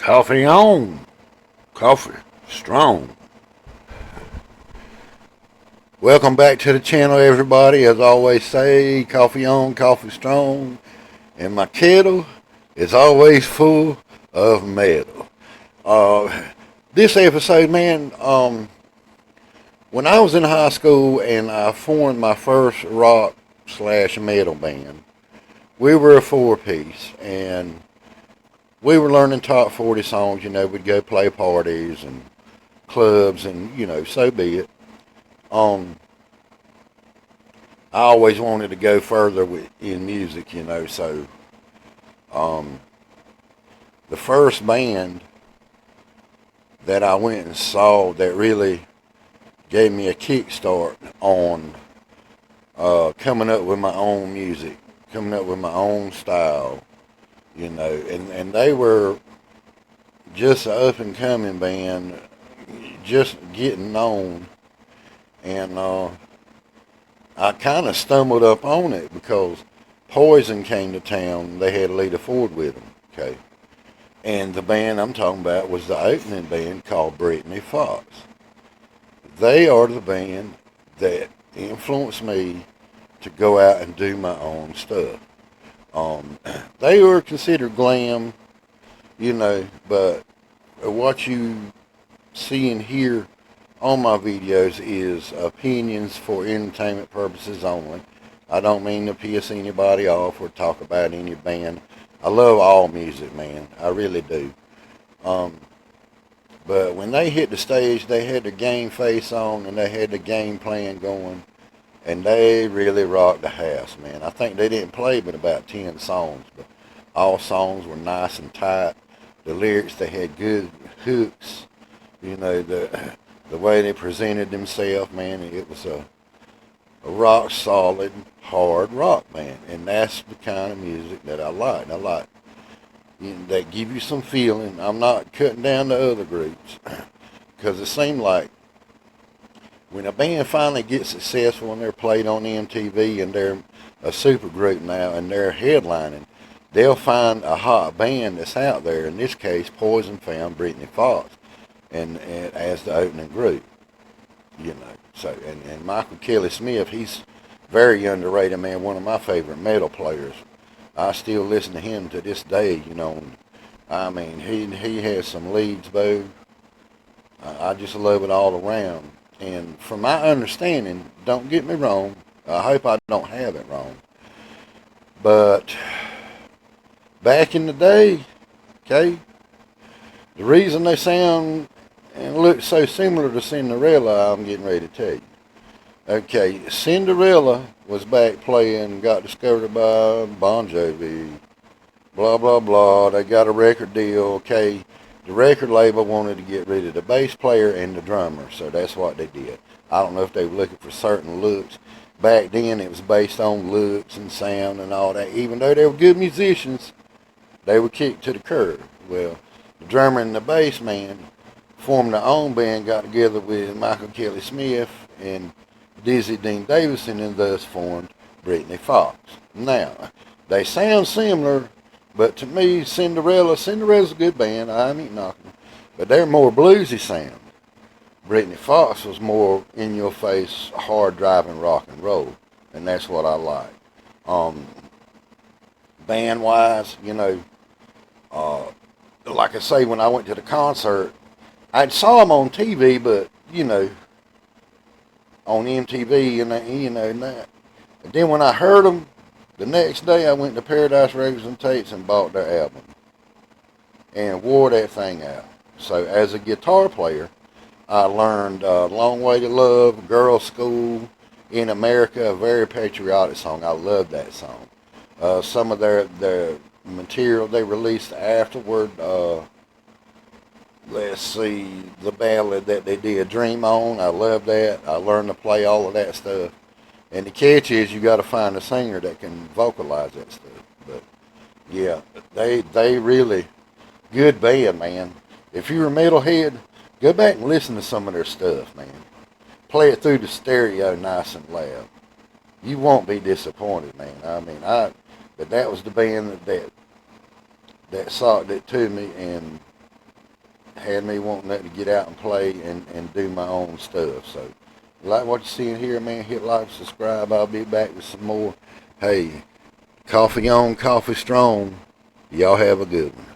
Coffee on. Coffee strong. Welcome back to the channel, everybody. As I always say, coffee on, coffee strong. And my kettle is always full of metal. Uh, this episode, man, when I was in high school and I formed my first rock slash metal band, we were a four-piece. And we were learning top 40 songs. We'd go play parties and clubs and, so be it. Um, I always wanted to go further in music, so um, the first band that I went and saw that really gave me a kickstart on coming up with my own music, coming up with my own style, and they were just an up and coming band, just getting known, and I kind of stumbled up on it because Poison came to town. They had Lita Ford with them, okay, and the band I'm talking about was the opening band called BRITNY FOXX. They are the band that influenced me to go out and do my own stuff. They were considered glam, but what you see and hear on my videos is opinions for entertainment purposes only. I don't mean to piss anybody off or talk about any band. I love all music, man. I really do. But when they hit the stage, they had the game face on and they had the game plan going. And they really rocked the house, man. I think they didn't play but about 10 songs, but all songs were nice and tight. The lyrics, they had good hooks. The way they presented themselves, man, it was a rock solid, hard rock band. And that's the kind of music that I like. I like that give you some feeling. I'm not cutting down the other groups because it seemed like when a band finally gets successful and they're played on MTV and they're a super group now and they're headlining, they'll find a hot band that's out there. In this case, Poison found BRITNY FOXX and as the opening group, So and Michael Kelly Smith, he's very underrated, man. One of my favorite metal players. I still listen to him to this day. I mean, he has some leads, boo. I just love it all around. And from my understanding, don't get me wrong, I hope I don't have it wrong, but back in the day, okay, the reason they sound and look so similar to Cinderella, I'm getting ready to tell you. Okay, Cinderella was back playing, got discovered by Bon Jovi, blah, blah, blah. They got a record deal, okay. The record label wanted to get rid of the bass player and the drummer, so that's what they did. I don't know if they were looking for certain looks. Back then, it was based on looks and sound and all that. Even though they were good musicians, they were kicked to the curb. Well, the drummer and the bass man formed their own band, got together with Michael Kelly Smith and Dizzy Dean Davison, and thus formed BRITNY FOXX. Now, they sound similar, but to me, Cinderella's a good band. I ain't knocking them, but they're more bluesy sound. BRITNY FOXX was more in-your-face, hard-driving rock and roll, and that's what I like. Band-wise, like I say, when I went to the concert, I saw them on TV, but on MTV and that. And then when I heard them, the next day I went to Paradise Records and Tapes and bought their album and wore that thing out. So as a guitar player, I learned Long Way to Love, Girls' School, In America, a very patriotic song. I love that song. Some of their material they released afterward, let's see, the ballad that they did, Dream On, I love that. I learned to play all of that stuff. And the catch is you got to find a singer that can vocalize that stuff. But yeah, they really good band, man. If you're a metalhead, go back and listen to some of their stuff, man. Play it through the stereo nice and loud. You won't be disappointed, man. But that was the band that socked it to me, and had me wanting to get out and play and do my own stuff. So, like what you're seeing here, man, hit like, subscribe. I'll be back with some more. Hey, coffee on, coffee strong. Y'all have a good one.